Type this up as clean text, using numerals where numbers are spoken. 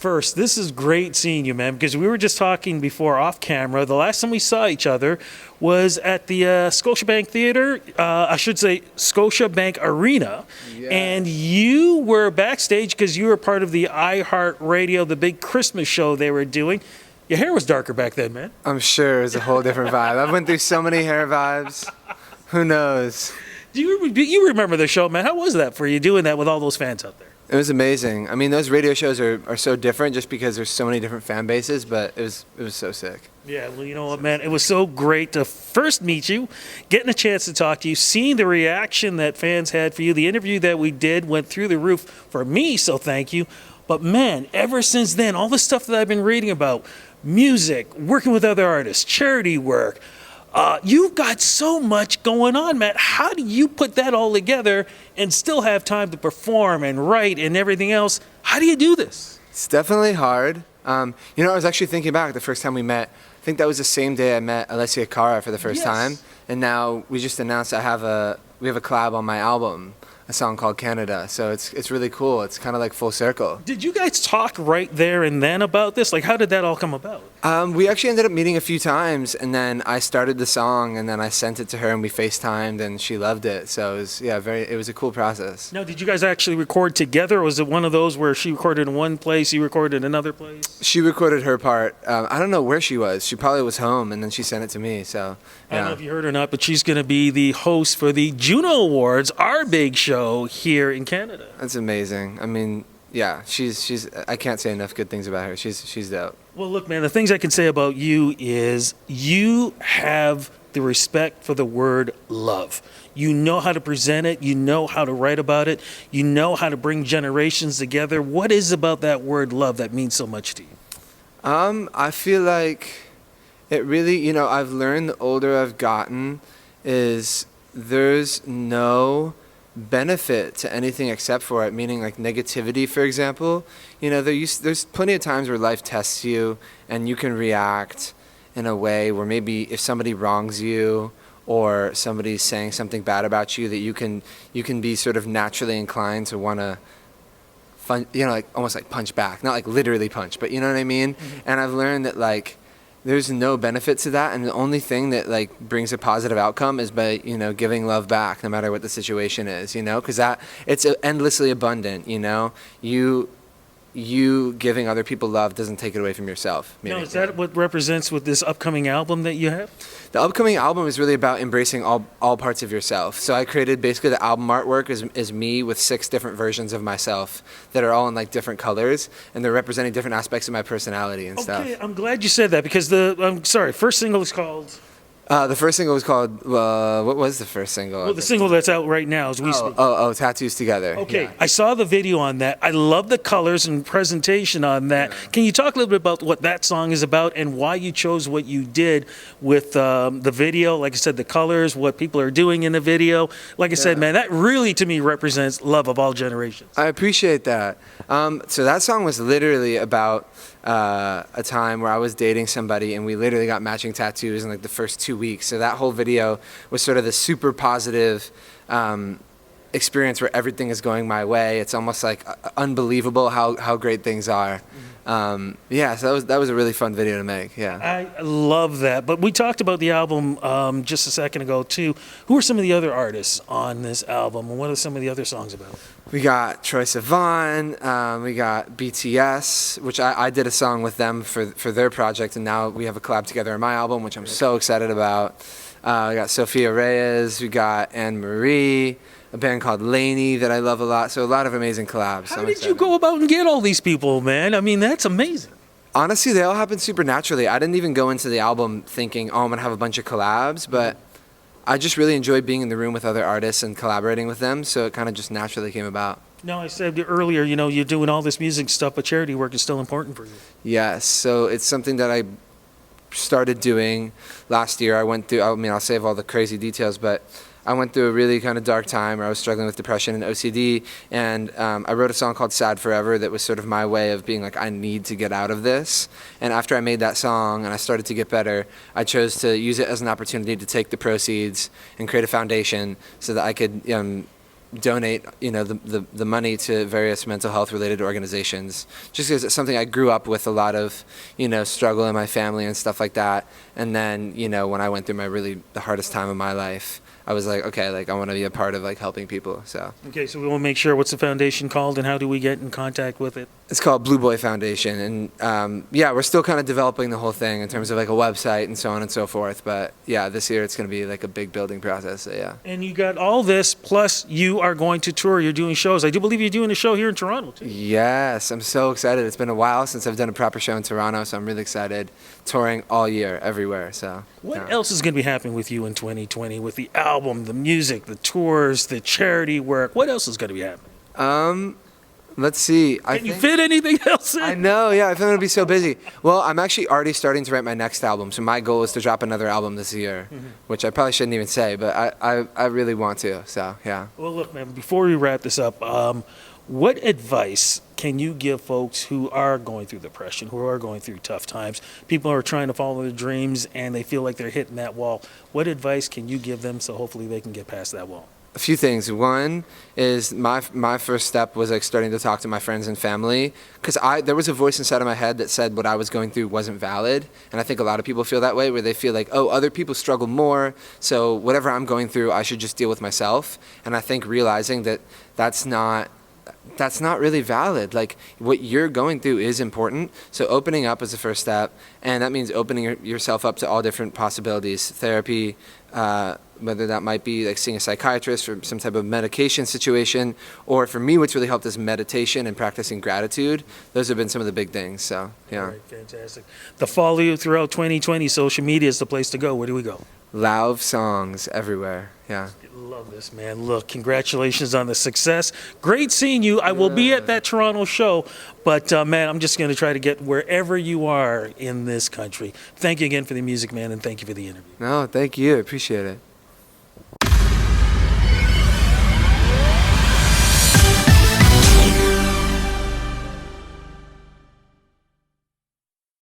first, this is great seeing you, man, because we were just talking before off camera. The last time we saw each other was at the Scotiabank Theater, I should say Scotiabank Arena. Yeah. And you were backstage because you were part of the iHeartRadio, the big Christmas show they were doing. Your hair was darker back then, man. I'm sure it was a whole different vibe. I've went through so many hair vibes. Who knows? Do you remember the show, man? How was that for you, doing that with all those fans out there? It was amazing. I mean, those radio shows are so different just because there's so many different fan bases, but it was so sick. Yeah, well, you know what, man? It was so great to first meet you, getting a chance to talk to you, seeing the reaction that fans had for you. The interview that we did went through the roof for me, so thank you. But, man, ever since then, all the stuff that I've been reading about, music, working with other artists, charity work, you've got so much going on, Matt. How do you put that all together and still have time to perform and write and everything else? How do you do this? It's definitely hard. I was actually thinking back the first time we met. I think that was the same day I met Alessia Cara for the first time. And now we just announced we have a collab on my album, a song called Canada. So it's really cool. It's kind of like full circle. Did you guys talk right there and then about this? Like, how did that all come about? We actually ended up meeting a few times, and then I started the song, and then I sent it to her, and we FaceTimed, and she loved it. So it was a cool process. Now, did you guys actually record together, or was it one of those where she recorded in one place, you recorded in another place? She recorded her part. I don't know where she was. She probably was home, and then she sent it to me. So I don't know if you heard or not, but she's going to be the host for the Juno Awards, our big show here in Canada. That's amazing. I mean, yeah, she's. I can't say enough good things about her. She's dope. Well, look, man, the things I can say about you is you have the respect for the word love. You know how to present it. You know how to write about it. You know how to bring generations together. What is about that word love that means so much to you? I feel like it really, I've learned the older I've gotten is there's no benefit to anything except for it, meaning like negativity, for example. There's plenty of times where life tests you and you can react in a way where maybe if somebody wrongs you or somebody's saying something bad about you, that you can be sort of naturally inclined to want to like almost like punch back, not like literally punch, but you know what I mean? Mm-hmm. And I've learned that like there's no benefit to that, and the only thing that like brings a positive outcome is by giving love back, no matter what the situation is, because that it's endlessly abundant. You giving other people love doesn't take it away from yourself. No, is that what represents with this upcoming album that you have? The upcoming album is really about embracing all parts of yourself. So I created basically the album artwork is me with 6 different versions of myself that are all in like different colors, and they're representing different aspects of my personality and stuff. Okay, I'm glad you said that because first single is called... The first single was called, what was the first single? Well, the single that's out right now is We Speak. Tattoos Together. Okay, yeah. I saw the video on that. I love the colors and presentation on that. Yeah. Can you talk a little bit about what that song is about and why you chose what you did with the video? Like I said, the colors, what people are doing in the video. Like I said, man, that really to me represents love of all generations. I appreciate that. So that song was literally about a time where I was dating somebody and we literally got matching tattoos in like the first 2 weeks. So that whole video was sort of the super positive experience where everything is going my way. It's almost like unbelievable how great things are. So that was a really fun video to make. Yeah, I love that. But we talked about the album just a second ago too. Who are some of the other artists on this album, and what are some of the other songs about? We got Troye Sivan, we got BTS, which I did a song with them for their project, and now we have a collab together on my album, which I'm so excited about. We got Sophia Reyes, we got Anne Marie, a band called Laney that I love a lot. So a lot of amazing collabs. How did you go about and get all these people, man? I mean, that's amazing. Honestly, they all happened super naturally. I didn't even go into the album thinking, I'm going to have a bunch of collabs, but I just really enjoyed being in the room with other artists and collaborating with them, so it kind of just naturally came about. No, I said earlier, you're doing all this music stuff, but charity work is still important for you. Yes, so it's something that I started doing last year. I'll save all the crazy details, but I went through a really kind of dark time where I was struggling with depression and OCD, and I wrote a song called Sad Forever that was sort of my way of being like, I need to get out of this. And after I made that song and I started to get better, I chose to use it as an opportunity to take the proceeds and create a foundation so that I could donate, the money to various mental health related organizations, just because it's something I grew up with a lot of, struggle in my family and stuff like that. And then, when I went through the hardest time of my life, I was like, okay, like I want to be a part of like helping people. So Okay, so we want to make sure, what's the foundation called and how do we get in contact with it? it's called Blue Boy Foundation, and yeah, we're still kind of developing the whole thing in terms of like a website and so on and so forth. But yeah, this year it's going to be like a big building process. So yeah. And you got all this, plus you are going to tour. You're doing shows. I do believe you're doing a show here in Toronto, too. Yes, I'm so excited. It's been a while since I've done a proper show in Toronto, so I'm really excited. Touring all year, everywhere. So What else is going to be happening with you in 2020 with the album, the music, the tours, the charity work? What else is going to be happening? Let's see. Can you fit anything else in? I know, yeah. I feel I'm gonna be so busy. Well, I'm actually already starting to write my next album. So my goal is to drop another album this year, which I probably shouldn't even say, but I really want to. So yeah. Well, look, man, before we wrap this up, what advice can you give folks who are going through depression, who are going through tough times, people who are trying to follow their dreams and they feel like they're hitting that wall? What advice can you give them so hopefully they can get past that wall? A few things. One is my first step was like starting to talk to my friends and family, because there was a voice inside of my head that said what I was going through wasn't valid, and I think a lot of people feel that way, where they feel like, oh, other people struggle more, so whatever I'm going through I should just deal with myself. And I think realizing that that's not really valid. Like, what you're going through is important. So opening up is the first step, and that means opening yourself up to all different possibilities. Therapy, whether that might be like seeing a psychiatrist for some type of medication situation, or for me what's really helped is meditation and practicing gratitude. Those have been some of the big things. So yeah. All right, fantastic. To follow you throughout 2020, social media is the place to go. Where do we go? Lauv songs everywhere. Yeah. Love this, man. Look, congratulations on the success. Great seeing you. I will be at that Toronto show, but man, I'm just going to try to get wherever you are in this country. Thank you again for the music, man, and thank you for the interview. No, thank you. I appreciate it.